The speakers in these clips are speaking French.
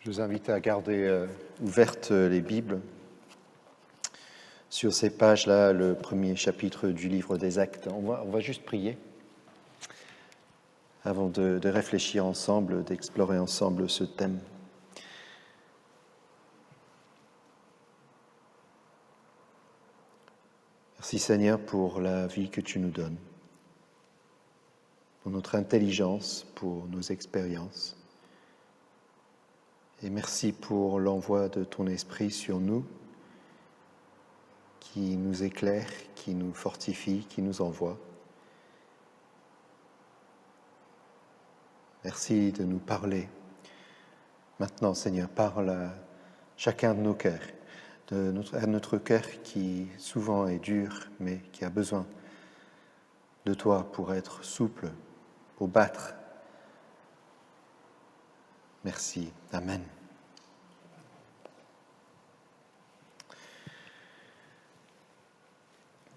Je vous invite à garder ouvertes les Bibles. Sur ces pages-là, le premier chapitre du livre des Actes. On va juste prier avant de réfléchir ensemble, d'explorer ensemble ce thème. Merci Seigneur pour la vie que tu nous donnes, pour notre intelligence, pour nos expériences. Et merci pour l'envoi de ton esprit sur nous, qui nous éclaire, qui nous fortifie, qui nous envoie. Merci de nous parler. Maintenant, Seigneur, parle à chacun de nos cœurs, à notre cœur qui souvent est dur, mais qui a besoin de toi pour être souple, pour battre. Merci. Amen.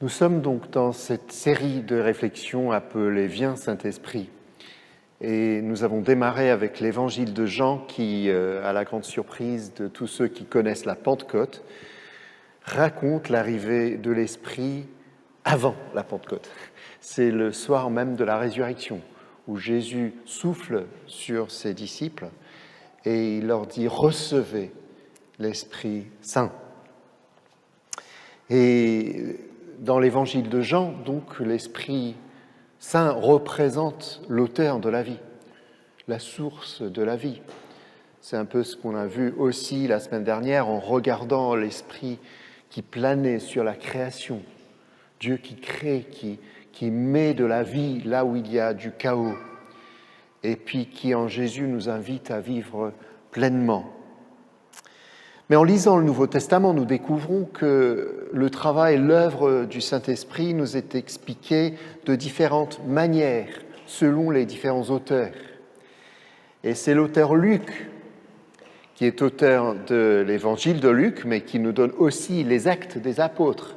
Nous sommes donc dans cette série de réflexions appelée « Viens Saint-Esprit ». Et nous avons démarré avec l'évangile de Jean qui, à la grande surprise de tous ceux qui connaissent la Pentecôte, raconte l'arrivée de l'Esprit avant la Pentecôte. C'est le soir même de la résurrection où Jésus souffle sur ses disciples et il leur dit « Recevez l'Esprit Saint ». Et dans l'évangile de Jean, donc, l'Esprit Saint représente l'auteur de la vie, la source de la vie. C'est un peu ce qu'on a vu aussi la semaine dernière en regardant l'Esprit qui planait sur la création. Dieu qui crée, qui met de la vie là où il y a du chaos, et puis qui en Jésus nous invite à vivre pleinement. Mais en lisant le Nouveau Testament, nous découvrons que le travail, l'œuvre du Saint-Esprit nous est expliqué de différentes manières, selon les différents auteurs. Et c'est l'auteur Luc, qui est auteur de l'Évangile de Luc, mais qui nous donne aussi les Actes des Apôtres,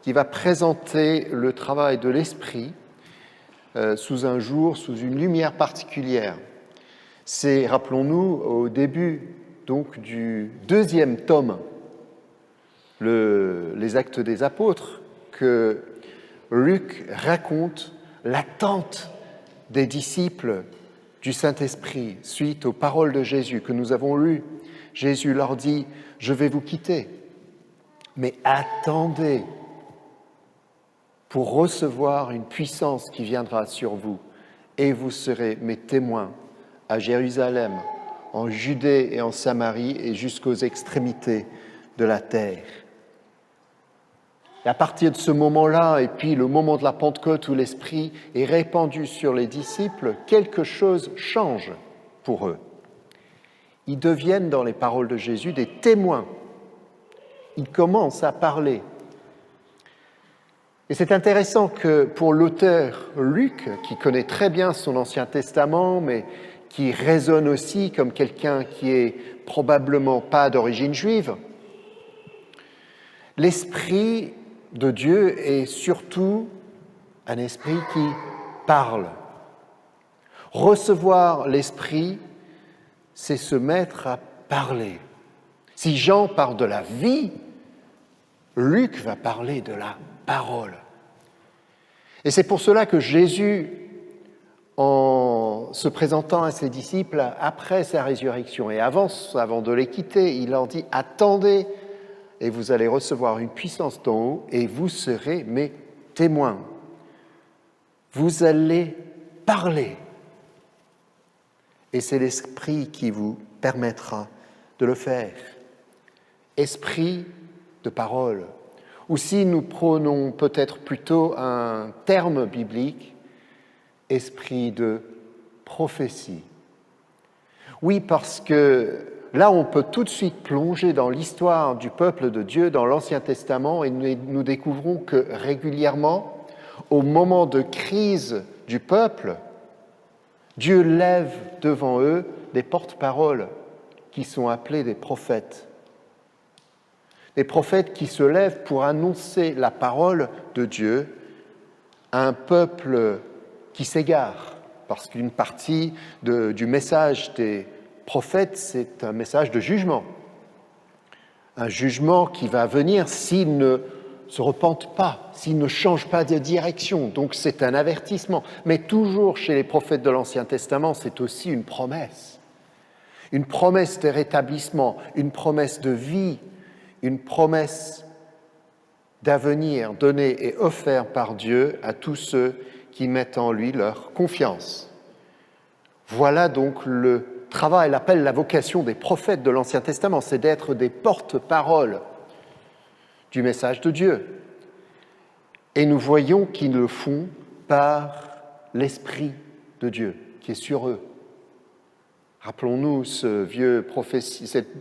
qui va présenter le travail de l'Esprit sous un jour, sous une lumière particulière. C'est, rappelons-nous, au début donc du deuxième tome, les Actes des Apôtres, que Luc raconte l'attente des disciples du Saint-Esprit suite aux paroles de Jésus que nous avons lues. Jésus leur dit « Je vais vous quitter, mais attendez pour recevoir une puissance qui viendra sur vous, et vous serez mes témoins à Jérusalem, en Judée et en Samarie et jusqu'aux extrémités de la terre. » Et à partir de ce moment-là, et puis le moment de la Pentecôte où l'Esprit est répandu sur les disciples, quelque chose change pour eux. Ils deviennent, dans les paroles de Jésus, des témoins. Ils commencent à parler. Et c'est intéressant que pour l'auteur Luc, qui connaît très bien son Ancien Testament, mais qui résonne aussi comme quelqu'un qui est probablement pas d'origine juive, l'Esprit de Dieu est surtout un esprit qui parle. Recevoir l'Esprit, c'est se mettre à parler. Si Jean parle de la vie, Luc va parler de la parole. Et c'est pour cela que Jésus, en se présentant à ses disciples après sa résurrection et avant de les quitter, il leur dit « Attendez et vous allez recevoir une puissance d'en haut et vous serez mes témoins. Vous allez parler. Et c'est l'Esprit qui vous permettra de le faire. Esprit de parole. Ou si nous prenons peut-être plutôt un terme biblique, esprit de prophétie. Oui, parce que là, on peut tout de suite plonger dans l'histoire du peuple de Dieu dans l'Ancien Testament et nous découvrons que régulièrement, au moment de crise du peuple, Dieu lève devant eux des porte-paroles qui sont appelés des prophètes. Des prophètes qui se lèvent pour annoncer la parole de Dieu à un peuple qui s'égare, parce qu'une partie du message des prophète, c'est un message de jugement. Un jugement qui va venir s'ils ne se repentent pas, s'ils ne changent pas de direction. Donc c'est un avertissement. Mais toujours chez les prophètes de l'Ancien Testament, c'est aussi une promesse. Une promesse de rétablissement, une promesse de vie, une promesse d'avenir donné et offert par Dieu à tous ceux qui mettent en lui leur confiance. Voilà donc le travail, l'appel, la vocation des prophètes de l'Ancien Testament, c'est d'être des porte-paroles du message de Dieu. Et nous voyons qu'ils le font par l'Esprit de Dieu qui est sur eux. Rappelons-nous cette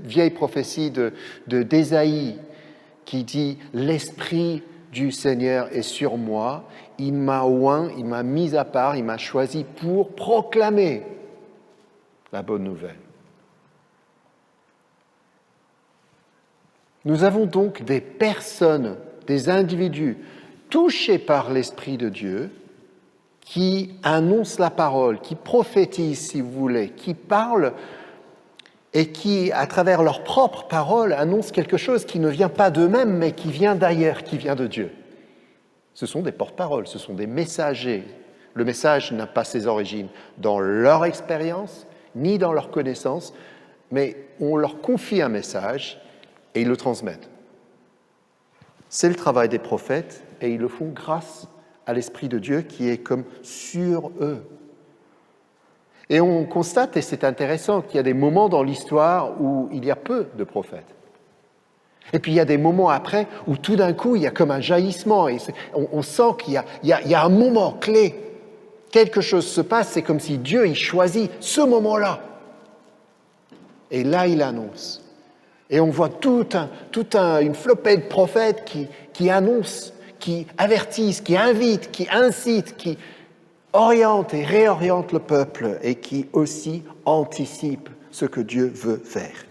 vieille prophétie d'Ésaïe qui dit « L'Esprit du Seigneur est sur moi, il m'a oint, il m'a mis à part, il m'a choisi pour proclamer la bonne nouvelle. » Nous avons donc des personnes, des individus touchés par l'Esprit de Dieu qui annoncent la parole, qui prophétisent, si vous voulez, qui parlent et qui, à travers leurs propres paroles, annoncent quelque chose qui ne vient pas d'eux-mêmes, mais qui vient d'ailleurs, qui vient de Dieu. Ce sont des porte-paroles, ce sont des messagers. Le message n'a pas ses origines dans leur expérience, ni dans leur connaissance, mais on leur confie un message et ils le transmettent. C'est le travail des prophètes et ils le font grâce à l'Esprit de Dieu qui est comme sur eux. Et on constate, et c'est intéressant, qu'il y a des moments dans l'histoire où il y a peu de prophètes. Et puis il y a des moments après où tout d'un coup, il y a comme un jaillissement. Et on sent qu'il y a un moment clé. Quelque chose se passe, c'est comme si Dieu il choisit ce moment-là. Et là, il annonce. Et on voit une flopée de prophètes qui annoncent, qui avertissent, qui invitent, qui incitent, qui orientent et réorientent le peuple et qui aussi anticipent ce que Dieu veut faire.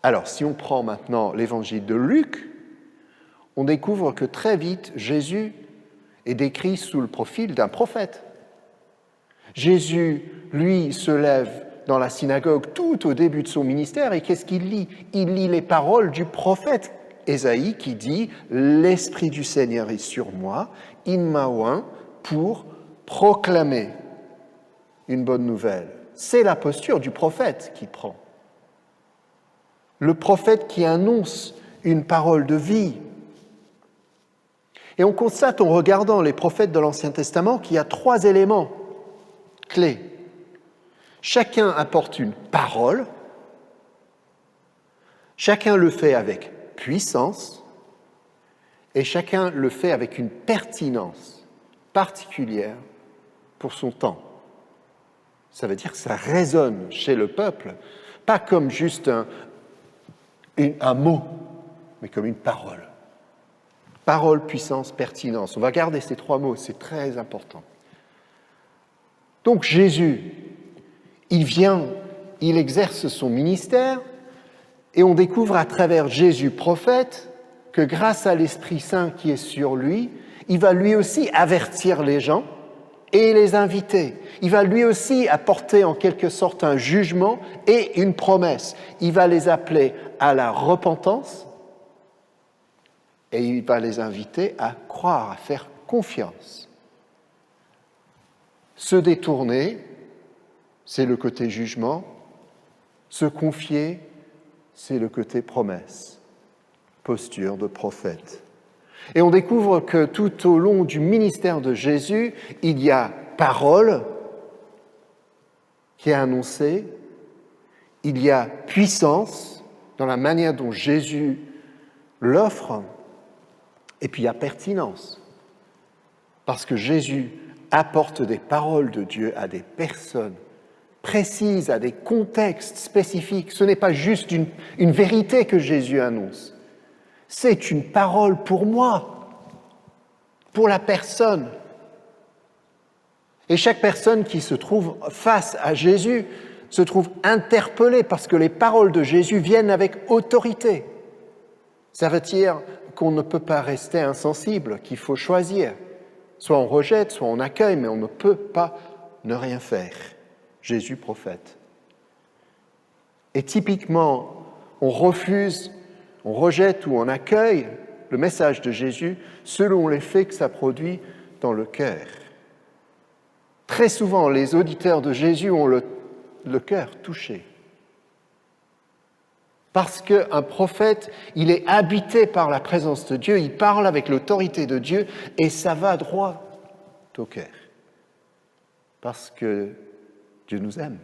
Alors, si on prend maintenant l'évangile de Luc, on découvre que très vite, Jésus est décrit sous le profil d'un prophète. Jésus, lui, se lève dans la synagogue tout au début de son ministère et qu'est-ce qu'il lit ? Il lit les paroles du prophète Ésaïe qui dit « L'Esprit du Seigneur est sur moi, il m'a oint pour proclamer une bonne nouvelle. » C'est la posture du prophète qui prend. Le prophète qui annonce une parole de vie. Et on constate en regardant les prophètes de l'Ancien Testament qu'il y a 3 éléments clés. Chacun apporte une parole, chacun le fait avec puissance et chacun le fait avec une pertinence particulière pour son temps. Ça veut dire que ça résonne chez le peuple, pas comme juste un mot, mais comme une parole. Parole, puissance, pertinence. On va garder ces 3 mots, c'est très important. Donc Jésus, il vient, il exerce son ministère et on découvre à travers Jésus prophète que grâce à l'Esprit Saint qui est sur lui, il va lui aussi avertir les gens et les inviter. Il va lui aussi apporter en quelque sorte un jugement et une promesse. Il va les appeler à la repentance et il va les inviter à croire, à faire confiance. Se détourner, c'est le côté jugement. Se confier, c'est le côté promesse, posture de prophète. Et on découvre que tout au long du ministère de Jésus, il y a parole qui est annoncée, il y a puissance dans la manière dont Jésus l'offre, et puis il y a pertinence. Parce que Jésus apporte des paroles de Dieu à des personnes précises, à des contextes spécifiques. Ce n'est pas juste une vérité que Jésus annonce. C'est une parole pour moi, pour la personne. Et chaque personne qui se trouve face à Jésus se trouve interpellée parce que les paroles de Jésus viennent avec autorité. Ça veut dire qu'on ne peut pas rester insensible, qu'il faut choisir. Soit on rejette, soit on accueille, mais on ne peut pas ne rien faire. Jésus prophète. Et typiquement, on refuse, on rejette ou on accueille le message de Jésus selon l'effet que ça produit dans le cœur. Très souvent, les auditeurs de Jésus ont le cœur touché. Parce qu'un prophète, il est habité par la présence de Dieu, il parle avec l'autorité de Dieu et ça va droit au cœur. Parce que Dieu nous aime.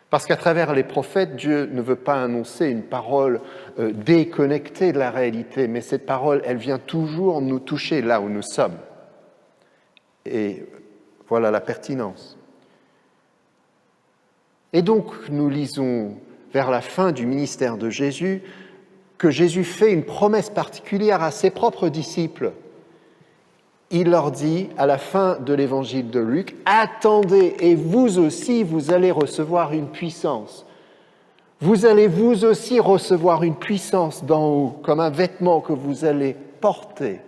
Parce qu'à travers les prophètes, Dieu ne veut pas annoncer une parole déconnectée de la réalité, mais cette parole, elle vient toujours nous toucher là où nous sommes. Et voilà la pertinence. Et donc, nous lisons vers la fin du ministère de Jésus que Jésus fait une promesse particulière à ses propres disciples. Il leur dit, à la fin de l'évangile de Luc, « Attendez, et vous aussi, vous allez recevoir une puissance. Vous allez vous aussi recevoir une puissance d'en haut, comme un vêtement que vous allez porter. »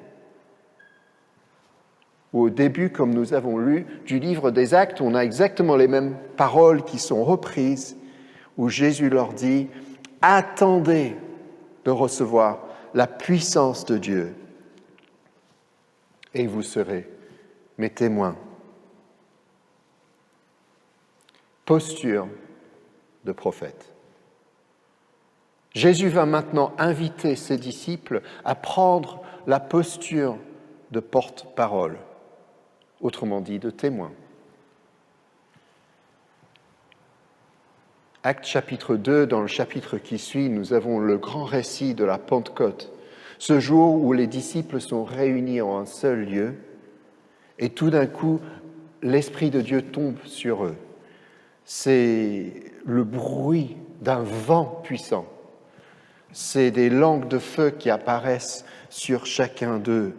Au début, comme nous avons lu du livre des Actes, on a exactement les mêmes paroles qui sont reprises, où Jésus leur dit « Attendez de recevoir la puissance de Dieu. » Et vous serez mes témoins. Posture de prophète. Jésus va maintenant inviter ses disciples à prendre la posture de porte-parole, autrement dit de témoin. Acte chapitre 2, dans le chapitre qui suit, nous avons le grand récit de la Pentecôte, ce jour où les disciples sont réunis en un seul lieu et tout d'un coup, l'Esprit de Dieu tombe sur eux. C'est le bruit d'un vent puissant. C'est des langues de feu qui apparaissent sur chacun d'eux.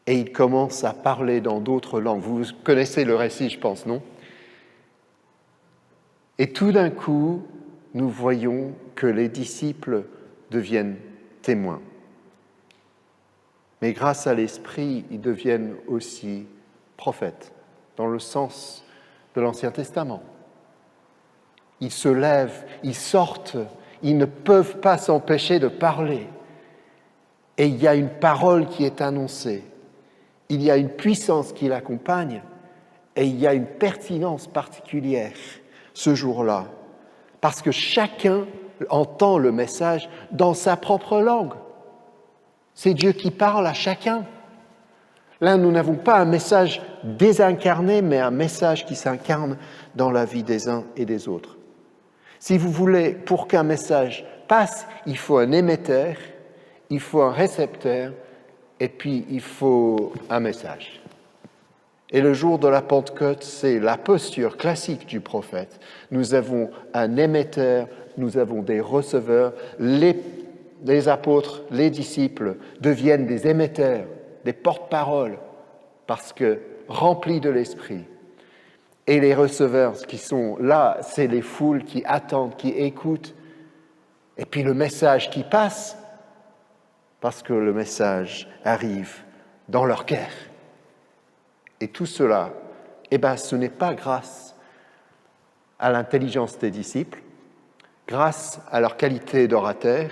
Et ils commencent à parler dans d'autres langues. Vous connaissez le récit, je pense, non ? Et tout d'un coup, nous voyons que les disciples deviennent témoins. Mais grâce à l'Esprit, ils deviennent aussi prophètes, dans le sens de l'Ancien Testament. Ils se lèvent, ils sortent, ils ne peuvent pas s'empêcher de parler. Et il y a une parole qui est annoncée, il y a une puissance qui l'accompagne, et il y a une pertinence particulière ce jour-là, parce que chacun entend le message dans sa propre langue. C'est Dieu qui parle à chacun. Là, nous n'avons pas un message désincarné, mais un message qui s'incarne dans la vie des uns et des autres. Si vous voulez, pour qu'un message passe, il faut un émetteur, il faut un récepteur, et puis il faut un message. Et le jour de la Pentecôte, c'est la posture classique du prophète. Nous avons un émetteur, nous avons des receveurs. Les apôtres, les disciples deviennent des émetteurs, des porte-paroles, parce que remplis de l'Esprit. Et les receveurs qui sont là, c'est les foules qui attendent, qui écoutent. Et puis le message qui passe, parce que le message arrive dans leur cœur. Et tout cela, ce n'est pas grâce à l'intelligence des disciples, grâce à leur qualité d'orateur,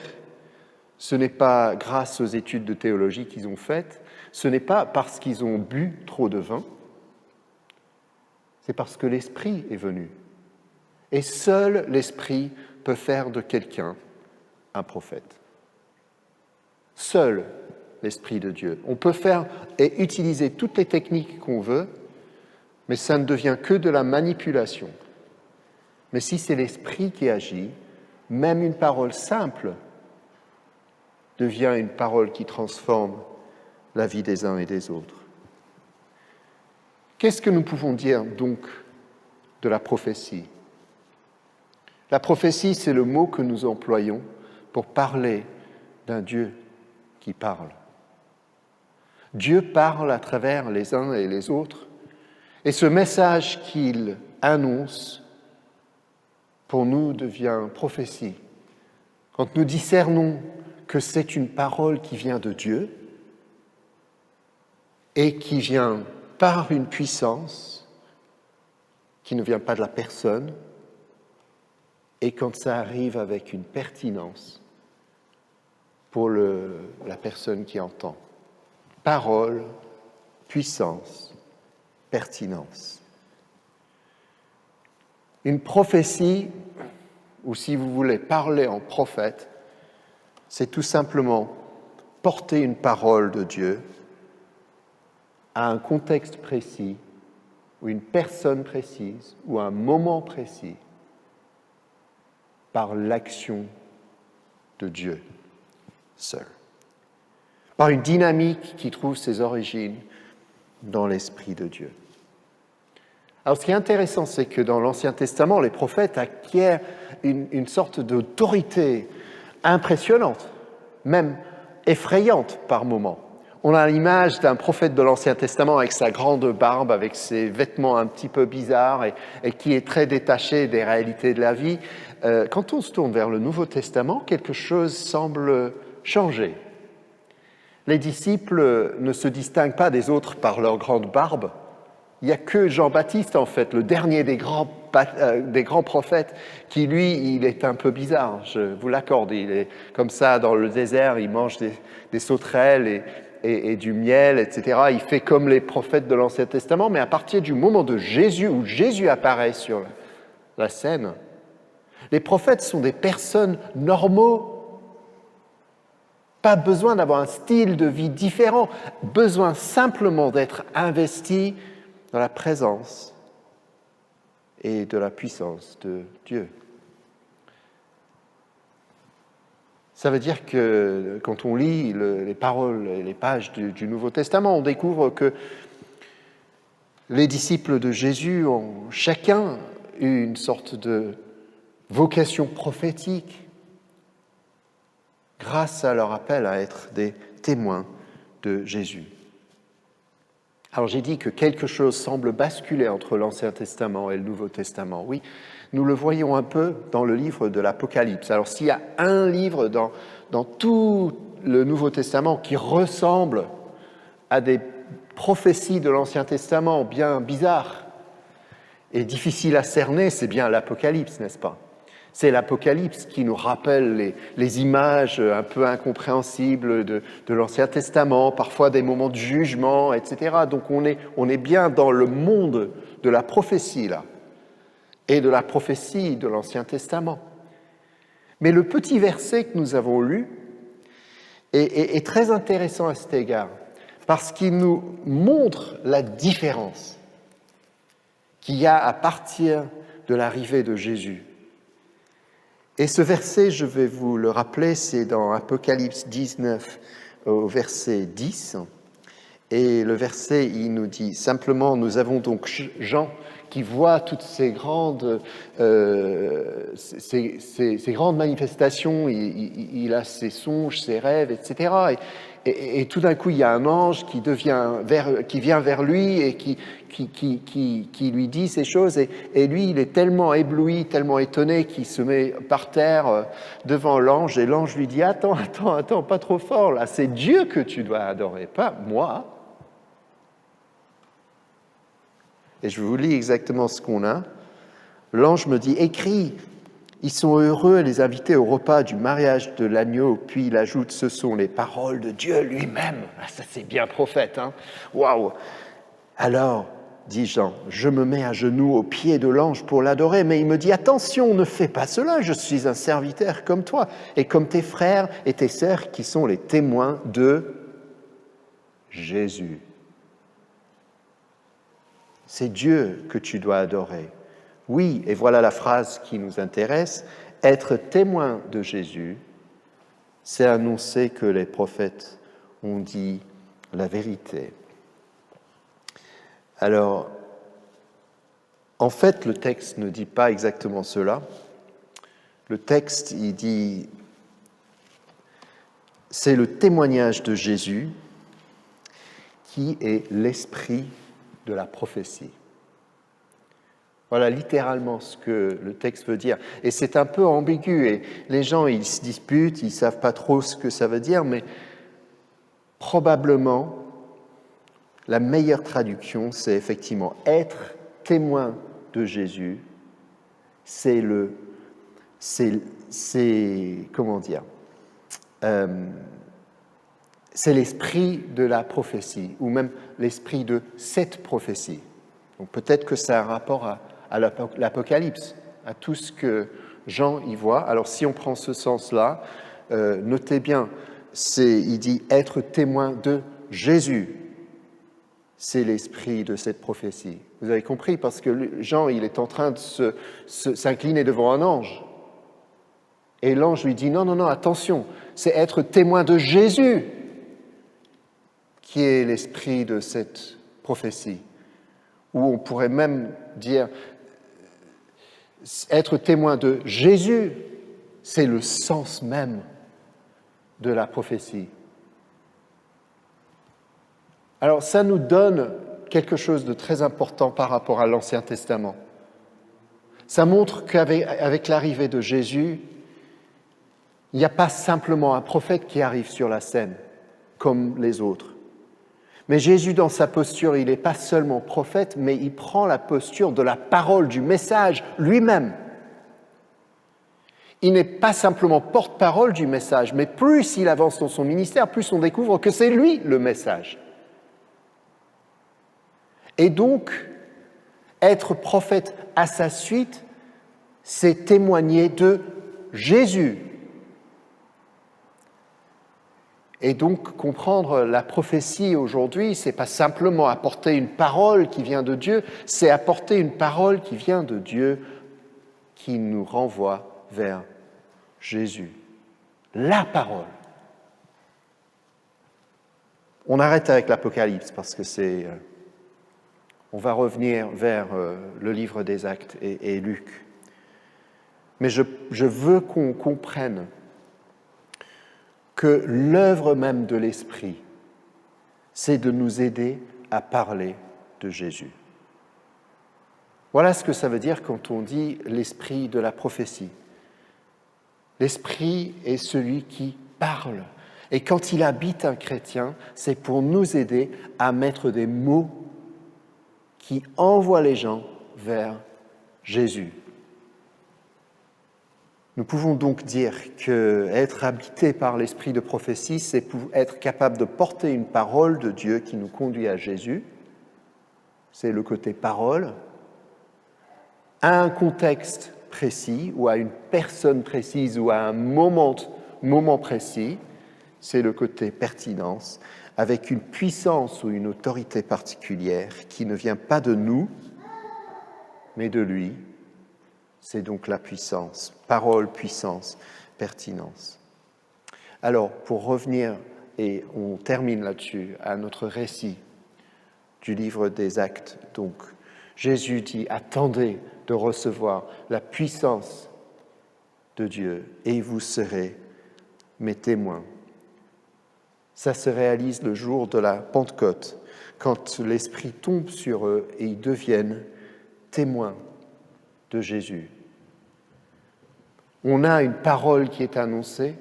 ce n'est pas grâce aux études de théologie qu'ils ont faites, ce n'est pas parce qu'ils ont bu trop de vin, c'est parce que l'Esprit est venu. Et seul l'Esprit peut faire de quelqu'un un prophète. Seul l'Esprit de Dieu. On peut faire et utiliser toutes les techniques qu'on veut, mais ça ne devient que de la manipulation. Mais si c'est l'Esprit qui agit, même une parole simple devient une parole qui transforme la vie des uns et des autres. Qu'est-ce que nous pouvons dire donc de la prophétie ? La prophétie, c'est le mot que nous employons pour parler d'un Dieu qui parle. Dieu parle à travers les uns et les autres, et ce message qu'il annonce, pour nous, devient prophétie. Quand nous discernons que c'est une parole qui vient de Dieu et qui vient par une puissance qui ne vient pas de la personne, et quand ça arrive avec une pertinence pour la personne qui entend. Parole, puissance, pertinence. Une prophétie, ou si vous voulez parler en prophète, c'est tout simplement porter une parole de Dieu à un contexte précis, ou une personne précise, ou à un moment précis, par l'action de Dieu seul. Par une dynamique qui trouve ses origines dans l'Esprit de Dieu. Alors ce qui est intéressant, c'est que dans l'Ancien Testament, les prophètes acquièrent une sorte d'autorité impressionnante, même effrayante par moments. On a l'image d'un prophète de l'Ancien Testament avec sa grande barbe, avec ses vêtements un petit peu bizarres et qui est très détaché des réalités de la vie. Quand on se tourne vers le Nouveau Testament, quelque chose semble changer. Les disciples ne se distinguent pas des autres par leur grande barbe. Il n'y a que Jean-Baptiste, en fait, le dernier des grands prophètes, qui, lui, il est un peu bizarre, je vous l'accorde. Il est comme ça, dans le désert, il mange des sauterelles et du miel, etc. Il fait comme les prophètes de l'Ancien Testament, mais à partir du moment de Jésus, où Jésus apparaît sur la scène, les prophètes sont des personnes normaux. Pas besoin d'avoir un style de vie différent, besoin simplement d'être investi dans la présence et de la puissance de Dieu. Ça veut dire que quand on lit les paroles et les pages du Nouveau Testament, on découvre que les disciples de Jésus ont chacun eu une sorte de vocation prophétique grâce à leur appel à être des témoins de Jésus. Alors j'ai dit que quelque chose semble basculer entre l'Ancien Testament et le Nouveau Testament. Oui, nous le voyons un peu dans le livre de l'Apocalypse. Alors s'il y a un livre dans tout le Nouveau Testament qui ressemble à des prophéties de l'Ancien Testament bien bizarres et difficiles à cerner, c'est bien l'Apocalypse, n'est-ce pas ? C'est l'Apocalypse qui nous rappelle les images un peu incompréhensibles de l'Ancien Testament, parfois des moments de jugement, etc. Donc on est bien dans le monde de la prophétie, là, et de la prophétie de l'Ancien Testament. Mais le petit verset que nous avons lu est très intéressant à cet égard, parce qu'il nous montre la différence qu'il y a à partir de l'arrivée de Jésus. Et ce verset, je vais vous le rappeler, c'est dans Apocalypse 19, au verset 10. Et le verset, il nous dit simplement, nous avons donc Jean qui voit toutes ces grandes manifestations, il a ses songes, ses rêves, etc. Et tout d'un coup, il y a un ange qui vient vers lui et qui lui dit ces choses. Et lui, il est tellement ébloui, tellement étonné qu'il se met par terre devant l'ange. Et l'ange lui dit « Attends, pas trop fort, là, c'est Dieu que tu dois adorer, pas moi. » Et je vous lis exactement ce qu'on a. L'ange me dit « Écris, ils sont heureux les invités au repas du mariage de l'agneau. » Puis il ajoute « Ce sont les paroles de Dieu lui-même. » Ah, ça c'est bien prophète, hein. Waouh. Alors, dit Jean, je me mets à genoux aux pieds de l'ange pour l'adorer, mais il me dit « Attention, ne fais pas cela, je suis un serviteur comme toi, et comme tes frères et tes sœurs qui sont les témoins de Jésus. » C'est Dieu que tu dois adorer. Oui, et voilà la phrase qui nous intéresse, être témoin de Jésus, c'est annoncer que les prophètes ont dit la vérité. Alors, en fait, le texte ne dit pas exactement cela. Le texte, il dit, c'est le témoignage de Jésus qui est l'esprit de la prophétie. Voilà littéralement ce que le texte veut dire. Et c'est un peu ambigu, et les gens, ils se disputent, ils ne savent pas trop ce que ça veut dire, mais probablement, la meilleure traduction, c'est effectivement être témoin de Jésus, c'est comment dire, c'est l'esprit de la prophétie, ou même l'esprit de cette prophétie. Donc peut-être que ça a un rapport à l'Apocalypse, à tout ce que Jean y voit. Alors si on prend ce sens-là, notez bien, il dit être témoin de Jésus. C'est l'esprit de cette prophétie. Vous avez compris, parce que Jean, il est en train de s'incliner devant un ange. Et l'ange lui dit, non, attention, c'est être témoin de Jésus qui est l'esprit de cette prophétie. Ou on pourrait même dire, être témoin de Jésus, c'est le sens même de la prophétie. Alors ça nous donne quelque chose de très important par rapport à l'Ancien Testament. Ça montre qu'avec l'arrivée de Jésus, il n'y a pas simplement un prophète qui arrive sur la scène, comme les autres. Mais Jésus, dans sa posture, il n'est pas seulement prophète, mais il prend la posture de la parole, du message lui-même. Il n'est pas simplement porte-parole du message, mais plus il avance dans son ministère, plus on découvre que c'est lui le message. Et donc, être prophète à sa suite, c'est témoigner de Jésus. Et donc, comprendre la prophétie aujourd'hui, ce n'est pas simplement apporter une parole qui vient de Dieu, c'est apporter une parole qui vient de Dieu, qui nous renvoie vers Jésus. La parole. On arrête avec l'Apocalypse parce que on va revenir vers le livre des Actes et Luc. Mais je veux qu'on comprenne que l'œuvre même de l'Esprit, c'est de nous aider à parler de Jésus. Voilà ce que ça veut dire quand on dit l'Esprit de la prophétie. L'Esprit est celui qui parle. Et quand il habite un chrétien, c'est pour nous aider à mettre des mots qui envoient les gens vers Jésus. Nous pouvons donc dire qu'être habité par l'esprit de prophétie, c'est être capable de porter une parole de Dieu qui nous conduit à Jésus. C'est le côté parole, à un contexte précis ou à une personne précise ou à un moment précis. C'est le côté pertinence, avec une puissance ou une autorité particulière qui ne vient pas de nous, mais de lui. C'est donc la puissance, parole, puissance, pertinence. Alors, pour revenir, et on termine là-dessus, à notre récit du livre des Actes. Donc, Jésus dit, attendez de recevoir la puissance de Dieu et vous serez mes témoins. Ça se réalise le jour de la Pentecôte, quand l'Esprit tombe sur eux et ils deviennent témoins de Jésus. On a une parole qui est annoncée,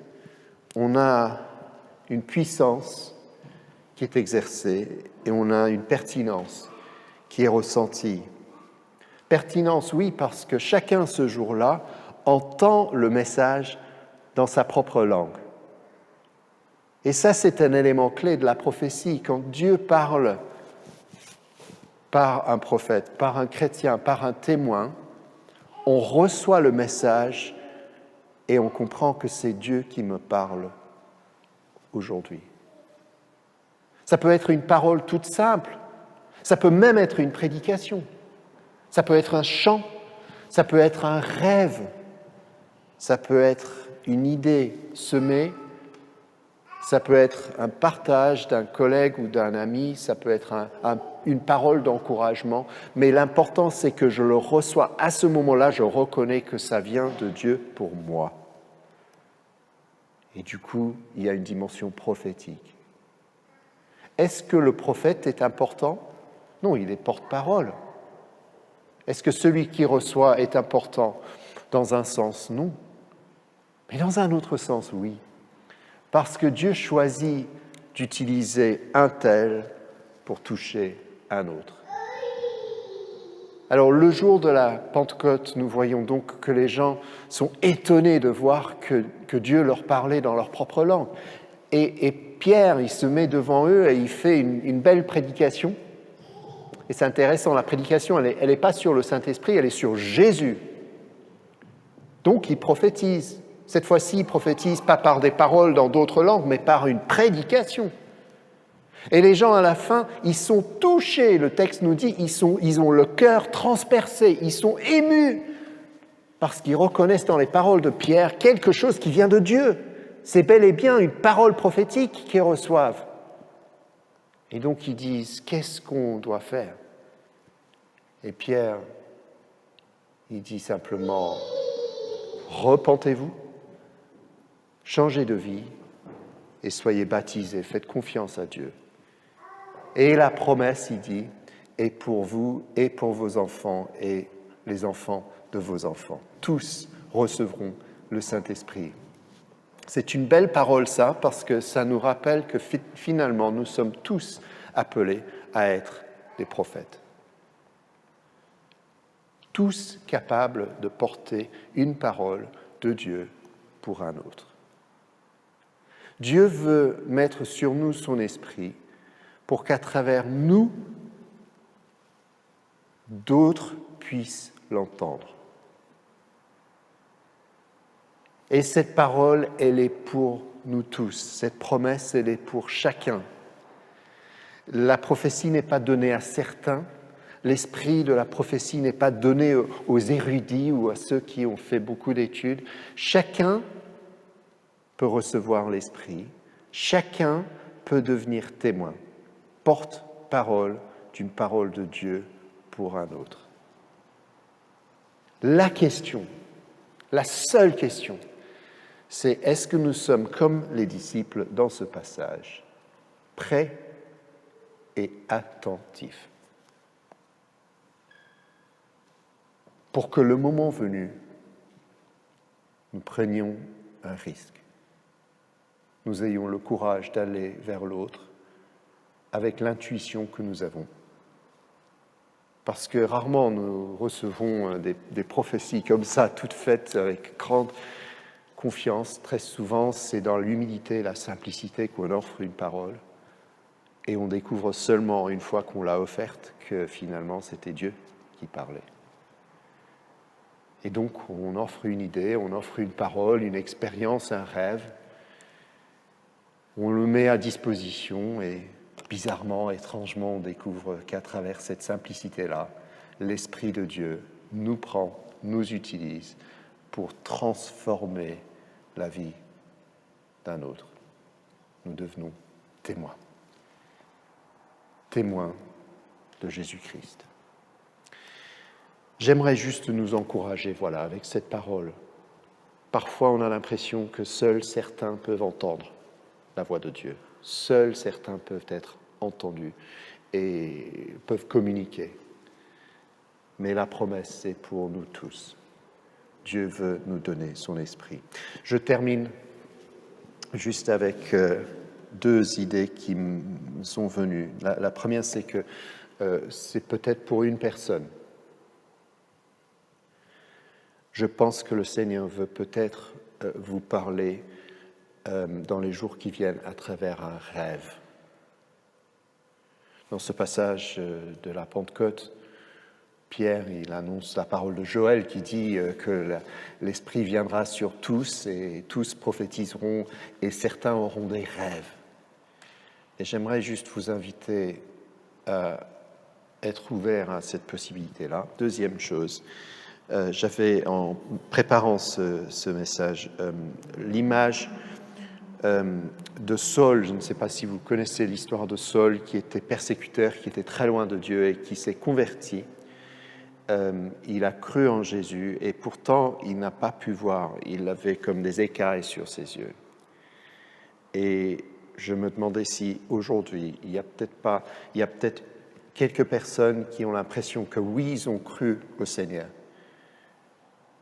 on a une puissance qui est exercée et on a une pertinence qui est ressentie. Pertinence, oui, parce que chacun ce jour-là entend le message dans sa propre langue. Et ça, c'est un élément clé de la prophétie. Quand Dieu parle par un prophète, par un chrétien, par un témoin, on reçoit le message et on comprend que c'est Dieu qui me parle aujourd'hui. Ça peut être une parole toute simple, ça peut même être une prédication, ça peut être un chant, ça peut être un rêve, ça peut être une idée semée, ça peut être un partage d'un collègue ou d'un ami, ça peut être une parole d'encouragement, mais l'important c'est que je le reçois à ce moment-là, je reconnais que ça vient de Dieu pour moi. Et du coup, il y a une dimension prophétique. Est-ce que le prophète est important ? Non, il est porte-parole. Est-ce que celui qui reçoit est important ? Dans un sens, non. Mais dans un autre sens, oui. Parce que Dieu choisit d'utiliser un tel pour toucher un autre. Alors le jour de la Pentecôte, nous voyons donc que les gens sont étonnés de voir que Dieu leur parlait dans leur propre langue. Et Pierre, il se met devant eux et il fait une belle prédication. Et c'est intéressant, la prédication, elle n'est pas sur le Saint-Esprit, elle est sur Jésus. Donc il prophétise. Cette fois-ci, il prophétise pas par des paroles dans d'autres langues, mais par une prédication. Et les gens, à la fin, ils sont touchés. Le texte nous dit, ils ont le cœur transpercé, ils sont émus, parce qu'ils reconnaissent dans les paroles de Pierre quelque chose qui vient de Dieu. C'est bel et bien une parole prophétique qu'ils reçoivent. Et donc ils disent, qu'est-ce qu'on doit faire? Et Pierre, il dit simplement, repentez-vous, changez de vie et soyez baptisés, faites confiance à Dieu. Et la promesse, il dit, est pour vous et pour vos enfants et les enfants de vos enfants. Tous recevront le Saint-Esprit. C'est une belle parole, ça, parce que ça nous rappelle que finalement, nous sommes tous appelés à être des prophètes. Tous capables de porter une parole de Dieu pour un autre. Dieu veut mettre sur nous son esprit pour qu'à travers nous, d'autres puissent l'entendre. Et cette parole, elle est pour nous tous. Cette promesse, elle est pour chacun. La prophétie n'est pas donnée à certains. L'esprit de la prophétie n'est pas donné aux érudits ou à ceux qui ont fait beaucoup d'études. Chacun peut recevoir l'esprit. Chacun peut devenir témoin, porte-parole d'une parole de Dieu pour un autre. La question, la seule question, c'est est-ce que nous sommes comme les disciples dans ce passage, prêts et attentifs, pour que le moment venu, nous prenions un risque, nous ayons le courage d'aller vers l'autre avec l'intuition que nous avons. Parce que rarement nous recevons des prophéties comme ça, toutes faites avec grande confiance. Très souvent, c'est dans l'humilité et la simplicité qu'on offre une parole. Et on découvre seulement, une fois qu'on l'a offerte, que finalement, c'était Dieu qui parlait. Et donc, on offre une idée, on offre une parole, une expérience, un rêve. On le met à disposition et bizarrement, étrangement, on découvre qu'à travers cette simplicité-là, l'Esprit de Dieu nous prend, nous utilise pour transformer la vie d'un autre. Nous devenons témoins. Témoins de Jésus-Christ. J'aimerais juste nous encourager, voilà, avec cette parole. Parfois, on a l'impression que seuls certains peuvent entendre la voix de Dieu. Seuls certains peuvent être entendus et peuvent communiquer. Mais la promesse, c'est pour nous tous. Dieu veut nous donner son esprit. Je termine juste avec deux idées qui me sont venues. La première, c'est que c'est peut-être pour une personne. Je pense que le Seigneur veut peut-être vous parler dans les jours qui viennent à travers un rêve. Dans ce passage de la Pentecôte, Pierre, il annonce la parole de Joël qui dit que l'Esprit viendra sur tous et tous prophétiseront et certains auront des rêves. Et j'aimerais juste vous inviter à être ouvert à cette possibilité-là. Deuxième chose, j'avais en préparant ce message l'image de Saul. Je ne sais pas si vous connaissez l'histoire de Saul, qui était persécuteur, qui était très loin de Dieu et qui s'est converti. Il a cru en Jésus et pourtant il n'a pas pu voir. Il avait comme des écailles sur ses yeux. Et je me demandais si aujourd'hui, il y a peut-être quelques personnes qui ont l'impression que oui, ils ont cru au Seigneur.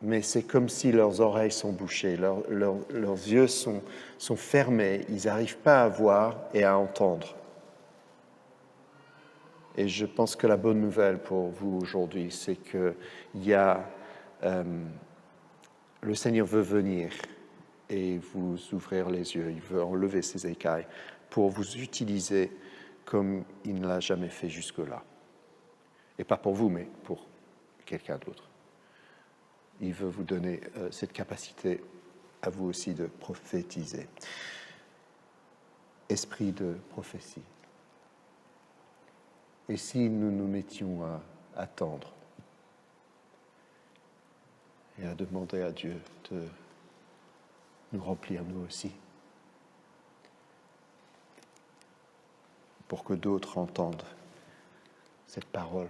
Mais c'est comme si leurs oreilles sont bouchées, leurs yeux sont fermés, ils n'arrivent pas à voir et à entendre. Et je pense que la bonne nouvelle pour vous aujourd'hui, c'est que le Seigneur veut venir et vous ouvrir les yeux. Il veut enlever ses écailles pour vous utiliser comme il ne l'a jamais fait jusque-là. Et pas pour vous, mais pour quelqu'un d'autre. Il veut vous donner cette capacité à vous aussi de prophétiser. Esprit de prophétie. Et si nous nous mettions à attendre et à demander à Dieu de nous remplir nous aussi, pour que d'autres entendent cette parole